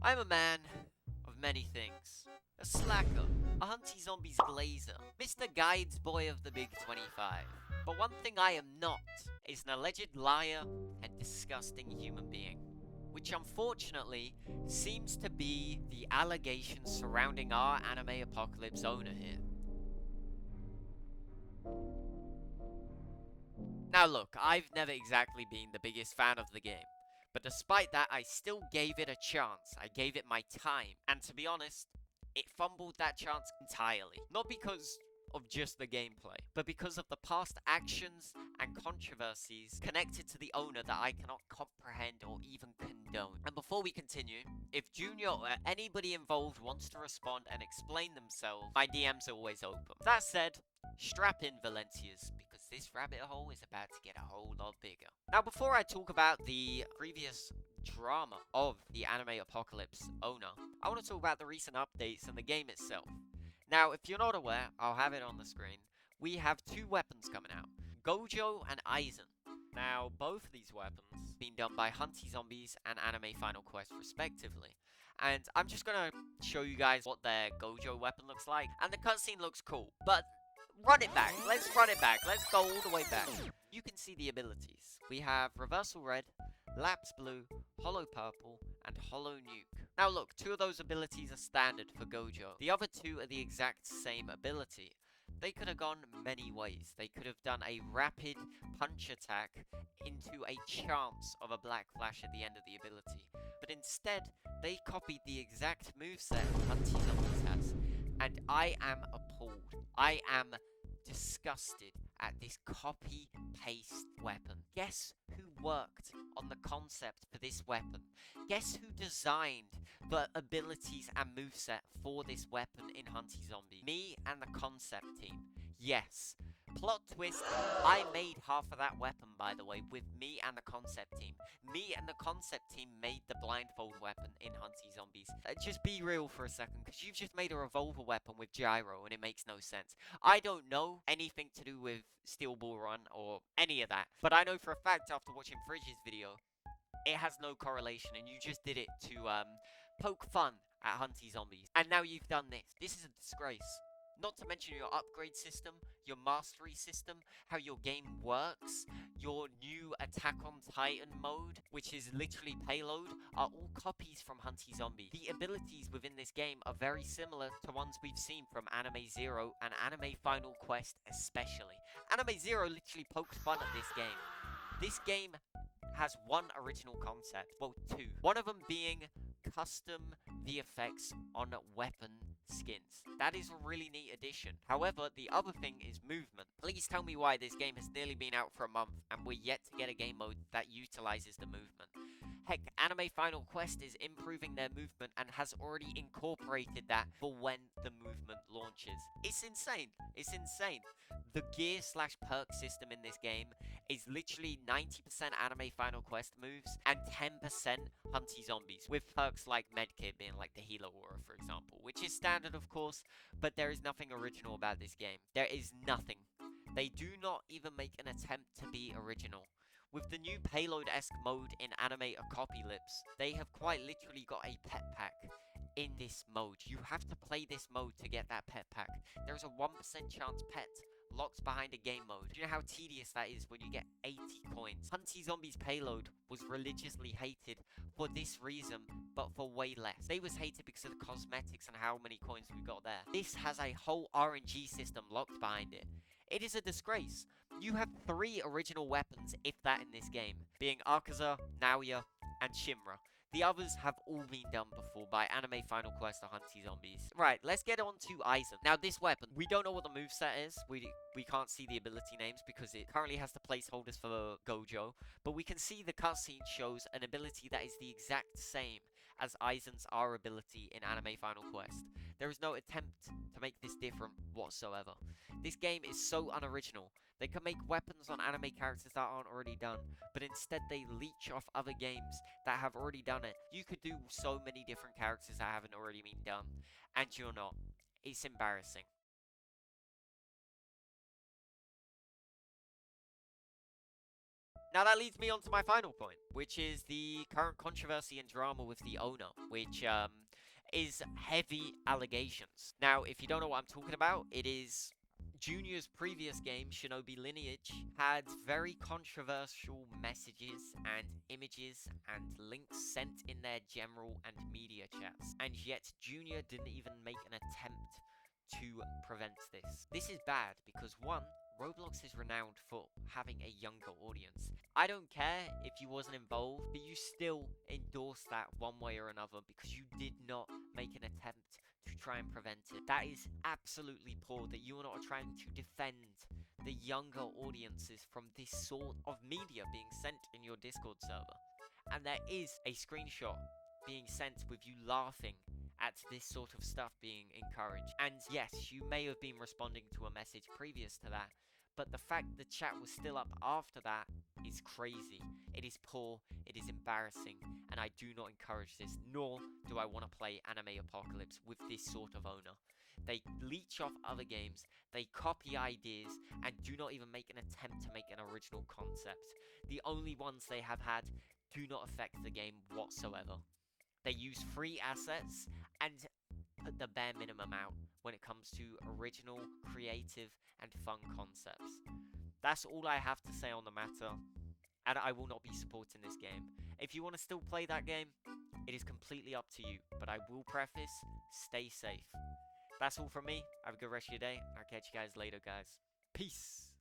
I'm a man of many things. A slacker, a hunty zombies glazer, Mr. Guides boy of the Big 25. But one thing I am not is an alleged liar and disgusting human being. Which unfortunately seems to be the allegations surrounding our anime apocalypse owner here. Now look, I've never exactly been the biggest fan of the game. But despite that, I still gave it a chance. I gave it my time. And to be honest, it fumbled that chance entirely. Not because of just the gameplay, but because of the past actions and controversies connected to the owner that I cannot comprehend or even condone. And before we continue, if Junior or anybody involved wants to respond and explain themselves, my DMs are always open. That said, strap in, Valencias, because this rabbit hole is about to get a whole lot bigger. Now, before I talk about the previous drama of the anime apocalypse owner, I want to talk about the recent updates and the game itself. Now, if you're not aware, I'll have it on the screen. We have two weapons coming out, Gojo and Aizen. Now, both of these weapons being done by Hunty Zombies and Anime Final Quest respectively. And I'm just gonna show you guys what their Gojo weapon looks like. And the cutscene looks cool, but run it back. Let's run it back. Let's go all the way back. You can see the abilities. We have Reversal Red, Lapse Blue, Hollow Purple, and Hollow Nuke. Now look, two of those abilities are standard for Gojo. The other two are the exact same ability. They could have gone many ways. They could have done a rapid punch attack into a chance of a black flash at the end of the ability. But instead, they copied the exact moveset Hunty Zombies has. And I am appalled. I am disgusted at this copy-paste weapon. Guess who worked on the concept for this weapon? Guess who designed the abilities and moveset for this weapon in Hunty Zombie? Me and the concept team. Yes. Plot twist, I made half of that weapon, by the way, with me and the concept team. Me and the concept team made the blindfold weapon in Hunty Zombies. Just be real for a second, because you've just made a revolver weapon with gyro, and it makes no sense. I don't know anything to do with Steel Ball Run or any of that, but I know for a fact after watching Frigid's video, it has no correlation, and you just did it to poke fun at Hunty Zombies. And now you've done this. This is a disgrace. Not to mention your upgrade system, your mastery system, how your game works, your new Attack on Titan mode, which is literally payload, are all copies from Hunty Zombie. The abilities within this game are very similar to ones we've seen from Anime Zero and Anime Final Quest especially. Anime Zero literally poked fun at this game. This game has one original concept, well, two. One of them being custom VFX on weapon skins. That is a really neat addition. However, the other thing is movement. Please tell me why this game has nearly been out for a month and we're yet to get a game mode that utilizes the movement. Heck, Anime Final Quest is improving their movement and has already incorporated that for when the movement launches. It's insane. It's insane. The gear slash perk system in this game is literally 90% Anime Final Quest moves and 10% Hunty Zombies, with perks like Medkit being like the Healer Aura, for example, which is standard, of course, but there is nothing original about this game. There is nothing. They do not even make an attempt to be original. With the new payload-esque mode in Anime Apocalypse, they have quite literally got a pet pack in this mode. You have to play this mode to get that pet pack. There is a 1% chance pet locked behind a game mode. Do you know how tedious that is when you get 80 coins? Hunty Zombies payload was religiously hated for this reason, but for way less. They was hated because of the cosmetics and how many coins we got there. This has a whole RNG system locked behind it. It is a disgrace. You have 3 original weapons, if that, in this game, being Akaza, Naoya, and Shimra. The others have all been done before by Anime Final Quest or Hunty Zombies. Right, let's get on to Aizen. Now, this weapon, we don't know what the moveset is. We can't see the ability names because it currently has the placeholders for Gojo. But we can see the cutscene shows an ability that is the exact same as Aizen's R ability in Anime Final Quest. There is no attempt to make this different whatsoever. This game is so unoriginal. They can make weapons on anime characters that aren't already done, but instead they leech off other games that have already done it. You could do so many different characters that haven't already been done, and you're not. It's embarrassing. Now that leads me on to my final point, which is the current controversy and drama with the owner, which is heavy allegations. Now, if you don't know what I'm talking about, it is Junior's previous game, Shinobi Lineage, had very controversial messages and images and links sent in their general and media chats, and yet Junior didn't even make an attempt to prevent this. This is bad because, one, Roblox is renowned for having a younger audience. I don't care if you wasn't involved, but you still endorse that one way or another because you did not make an attempt to try and prevent it. That is absolutely poor that you are not trying to defend the younger audiences from this sort of media being sent in your Discord server. And there is a screenshot being sent with you laughing at this sort of stuff being encouraged. And yes, you may have been responding to a message previous to that, but the fact the chat was still up after that is crazy. It is poor, it is embarrassing, and I do not encourage this, nor do I want to play Anime Apocalypse with this sort of owner. They leech off other games, they copy ideas, and do not even make an attempt to make an original concept. The only ones they have had do not affect the game whatsoever. They use free assets and put the bare minimum out when it comes to original, creative, and fun concepts. That's all I have to say on the matter, and I will not be supporting this game. If you want to still play that game, it is completely up to you, but I will preface, stay safe. That's all from me. Have a good rest of your day. I'll catch you guys later, guys. Peace.